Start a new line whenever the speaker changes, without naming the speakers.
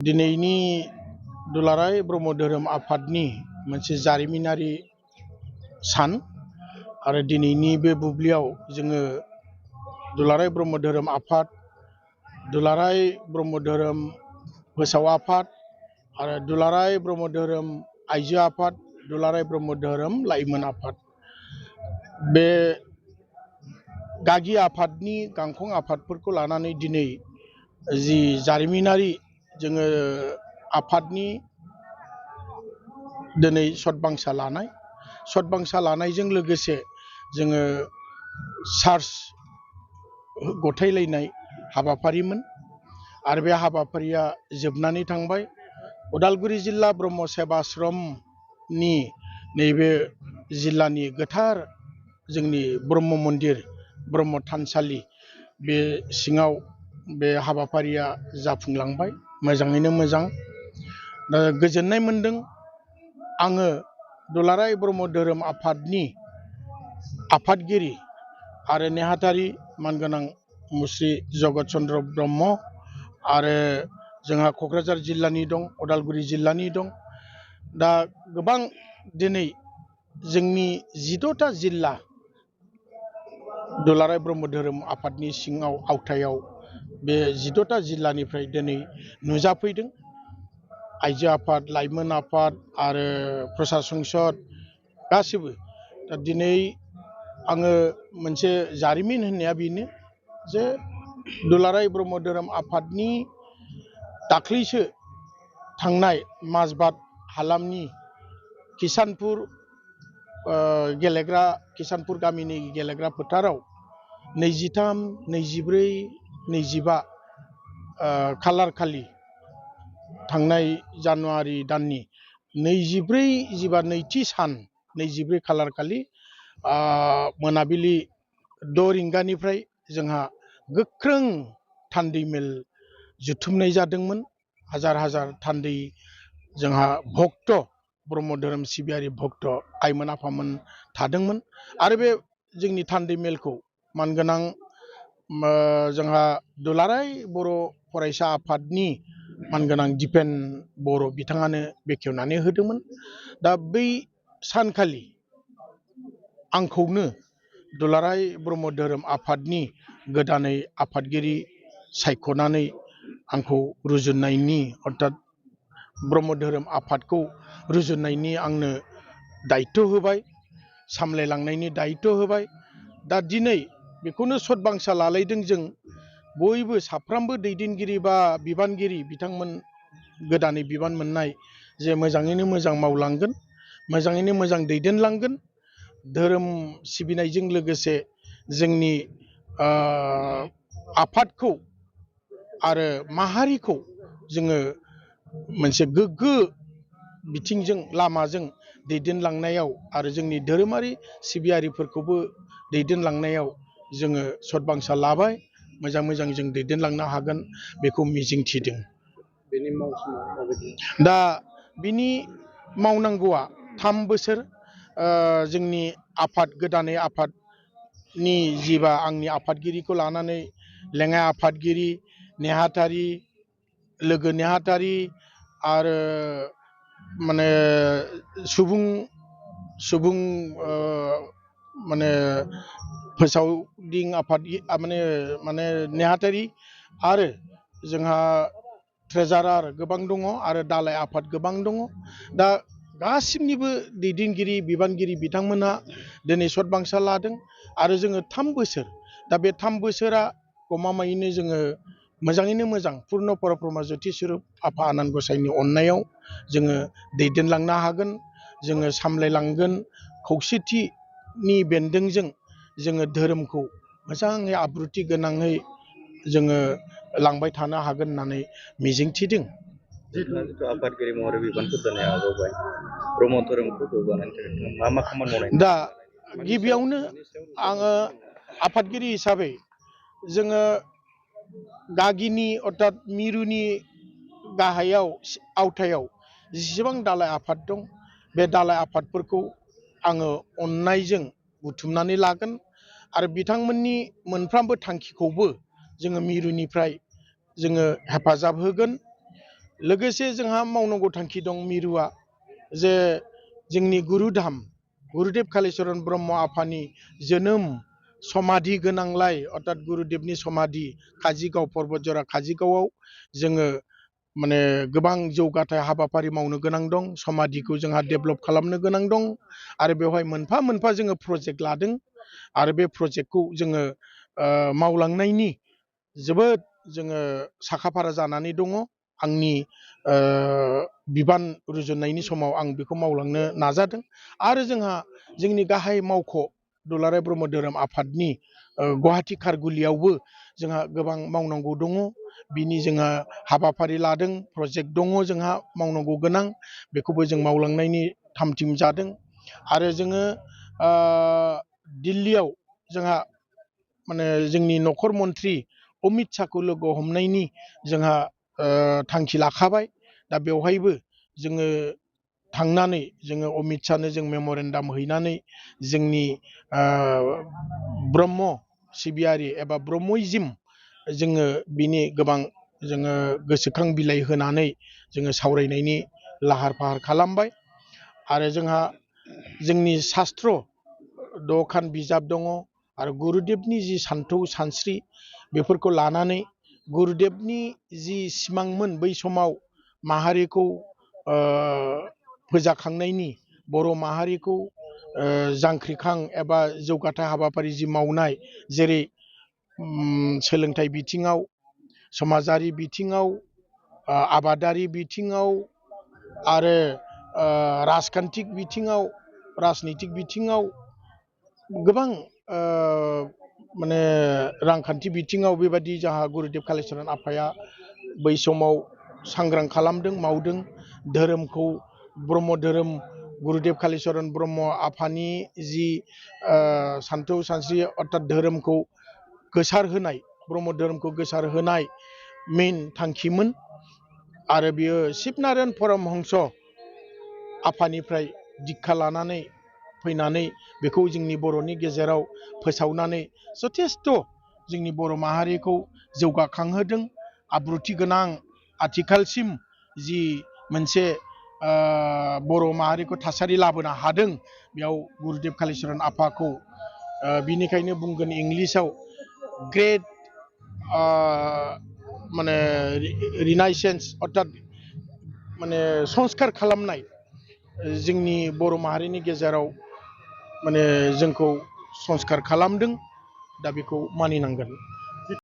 दिनैनि दुलाराय ब्रह्म धोरोम आफादनि मोनसे जारिमिनारि सान आरो दिनैनि बे बुब्लियाव जोङो दुलाराय ब्रह्म धोरोम आफाद, दुलाराय ब्रह्म धोरोम फोसाव आफाद आरो दुलाराय ब्रह्म धोरोम आइजो आफाद, दुलाराय ब्रह्म धोरोम लाइमोन आफाद, बे गागि आफादनि गांखं आफादफोरखौ लानानै दिनै जि जारिमिनारि जोङो आफादनि दिनै सतबांसा लानायजों लोगोसे जोङो चार्च गथायलायनाय हाबाफारिमोन आरो बे हाबाफारिया जोबनानै थांबाय। उदालगुरि जिल्ला ब्रह्म सेबाश्रमनि नैबे जिल्लानि गोथार जोंनि ब्रह्म मन्दिर, ब्रह्म थानसालि बे सिङाव बे हाबाफारिया जाफुंलांबाय मोजाङैनो मोजां। दा गोजोननाय मोनदों आङो दुलाराय ब्रह्म धोरोम आफादनि आफादगिरि आरो नेहाथारि मानगोनां मुस्रि जगत चन्द्र ब्रह्म आरो जोंहा क'क्राझार जिल्लानि दं, उदालगुरि जिल्लानि दं। दा गोबां दिनै जोंनि 14टा जिल्ला दुलाराय ब्रह्म धोरोम आफादनि सिङाव आवथायाव बे 14टा जिल्लानिफ्राय दिनै नुजाफैदों आइजो आफाद, लाइमोन आफाद आरो प्रसाद संसद गासिबो। दा दिनै आङो मोनसे जारिमिन होननाया बेनो जे दुलाराय ब्रह्म धोरोम आफादनि दाख्लैसो थांनाय माजबाद हालामनि किसानपुर गामिनि गेलेग्रा फोथाराव 23, 24, 25 खालार खालि थांनाय जानुवारि दाननि 24 नैथि सान 24 खालार खालि मोनाबिलि 6 रिंगानिफ्राय जोंहा गोख्रों थान्दै मेल जुथुमनाय जादोंमोन। हाजार हाजार थान्दै जोंहा भक्त ब्रह्म धोरोम सिबियारि भक्त आइमोन आफामोन थादोंमोन आरो बे जोंनि थान्दै मेलखौ मानगोनां जोंहा दुलाराय बर' फरायसा आफादनि मानगोनां दिपेन बर' बिथाङानो बेखेवनानै होदोंमोन। दा बै सानखालि आंखौनो दुलाराय ब्रह्म धोरोम आफादनि गोदानै आफादगिरि सायख'नानै आंखौ रुजुननायनि अर्थात ब्रह्म धोरोम आफादखौ रुजुननायनि आंनो दायित्व होबाय, सामलायलांनायनि दायित्व होबाय। दा दिनै बेखौनो सतबांसा लालायदों जों बयबो साफ्रोमबो दैदेनगिरि बा बिबानगिरि बिथांमोन गोदानै बिबान मोननाय जे मोजाङैनो मोजां मावलांगोन, मोजाङैनो मोजां दैदेनलांगोन। धोरोम सिबिनायजों लोगोसे जोंनि आफादखौ आरो माहारिखौ जोङो मोनसे गोग्गो बिथिंजों लामाजों दैदेनलांनायाव आरो जोंनि धोरोमारि सिबियारिफोरखौबो दैदेनलांनायाव जोङो सतबांसा लाबाय। मोजां जों दैदेनलांनो हागोन बेखौ मिजिंथिदों।
बेनि मावसुमा माबायदि?
दा बिनि मावनांगौआ 3 बोसोर जोंनि आफाद गोदानै आफादनि जिबा आंनि आफादगिरिखौ लानानै लेङाइ आफादगिरि, नेहाथारि, लोगो नेहाथारि आरो माने सुबुं माने फोसावदिं आफाद माने नेहाथारि आरो जोंहा ट्रेजारार गोबां दङ आरो दालाइ आफाद गोबां दङ। दा गासिबनिबो दैदेनगिरि बिबानगिरि बिथांमोनहा दिनै सतबांसा लादों आरो जोङो 3 बोसोर। दा बे 3 बोसोरा गमामायैनो जोङो मोजाङैनो मोजां पुर्न परब्रह्म ज्योति स्वरुप आफा आनान गसाइनि अननायाव जोङो दैदेनलांनो हागोन, जोङो सामलायलांगोन। खौसेथिनि बेन्दोंजों जोङो धोरोमखौ मोजाङै आब्रुथि गोनाङै जोङो लांबाय थानो हागोन होननानै मिजिंथिदों।
जिथु आफादगिरि महरै बिबानखौ दोननाय आवगायबाय ब्रह्म धोरोमखौ जौगानायनि थाखाय मा खामानि मावनाय?
दा गिबियावनो आङो आफादगिरि हिसाबै जोङो गागिनि अर्थात मिरुनि गाहायाव आवथायाव जेसेबां दालाइ आफाद दं बे दालाइ आफादफोरखौ आङो अननायजों बुथुमनानै लागोन आरो बिथांमोननि मोनफ्रोमबो थांखिखौबो जोङो मिरुनिफ्राय जोङो हेफाजाब होगोन। लोगोसे जोंहा मावनांगौ थांखि दं मिरुआ जे जोंनि गुरुधाम गुरुदेब कालिचरन ब्रह्म आफानि जोनोम समाधि गोनांलाय अर्थात गुरुदेबनि समाधि काजिगाव पर्बतजरा काजिगावआव जोङो माने गोबां जौगाथाय हाबाफारि मावनो गोनां दं समाधिखौ जोंहा डेभेलप खालामनो गोनां दं आरो बेवहाय मोनफा मोनफा जोङो प्रजेक्ट लादों आरो बे प्रजेक्टखौ जोङो मावलांनायनि जोबोद जोङो साखाफारा जानानै दङ आंनि बिबान रुजुननायनि समाव आं बेखौ मावलांनो नाजादों आरो जोंहा जोंनि गाहाय मावख' दुलाराय ब्रह्म धोरोम आफादनि गुवाहाटि खारगुलियावबो जोंहा गोबां मावनांगौ दङ बिनि जोंहा हाबाफारि लादों प्रजेक्ट दङ जोंहा मावनांगौ गोनां बेखौबो जों मावलांनायनि थामथिम जादों आरो जोङो दिल्लीयाव जोंहा माने जोंनि नखर मन्थ्रि अमित शाहखौ लोगो हमनायनि जोंहा थांखि लाखाबाय दा बेवहायबो जोङो थांनानै जोङो अमित शाहनो जों मेम'रेन्डाम हैनानै जोंनि ब्रह्म सिबियारि एबा ब्रह्मइजिम जोङो बिनि गोबां जोङो गोसोखां बिलाइ होनानै जोङो सावरायनायनि लाहार फाहार खालामबाय आरो जोंहा जोंनि शास्त्र द'खान बिजाब दङ आरो गुरुदेबनि जि सान्थौ सानस्रि बेफोरखौ लानानै गुरुदेबनि जि सिमांमोन बै समाव माहारिखौ फोजाखांनायनि बर' माहारिखौ जांख्रिखां एबा जौगाथाय हाबाफारि जि मावनाय जेरै सोलोंथाइ बिथिङाव समाजारि बिथिङाव आबादारि बिथिङाव आरो राजखान्थिक बिथिङाव राजनितिक बिथिङाव गोबां माने रांखान्थि बिथिङाव बेबायदि जोंहा गुरुदेब कालिचरन आफाया बै समाव सांग्रां खालामदों मावदों धोरोमखौ ब्रह्म धोरोम गुरुदेब कालिचरन ब्रह्म आफानि जि सान्थौ सानस्रि अर्थात धोरोमखौ गोसार होनाय ब्रह्म धोरोमखौ गोसार होनाय मेइन थांखिमोन आरो बियो शिबनारायण परमहंस आफानिफ्राय दिक्षा लानानै फैनानै बेखौ जोंनि बर'नि गेजेराव फोसावनानै जथेस्थ' जोंनि बर' माहारिखौ जौगाखांहोदों आब्रुथि गोनां आथिखालसिम जि मोनसे बर' माहारिखौ थासारि लाबोनो हादों बेयाव गुरुदेब कालिचरन आफाखौ बिनिखायनो बुंगोन इंलिसाव ग्रेट माने रिनाइसेन्स अर्थात माने संस्कार खालामनाय जोंनि बर' माहारिनि गेजेराव माने जोंखौ संस्कार खालामदों दा बेखौ मानिनांगोन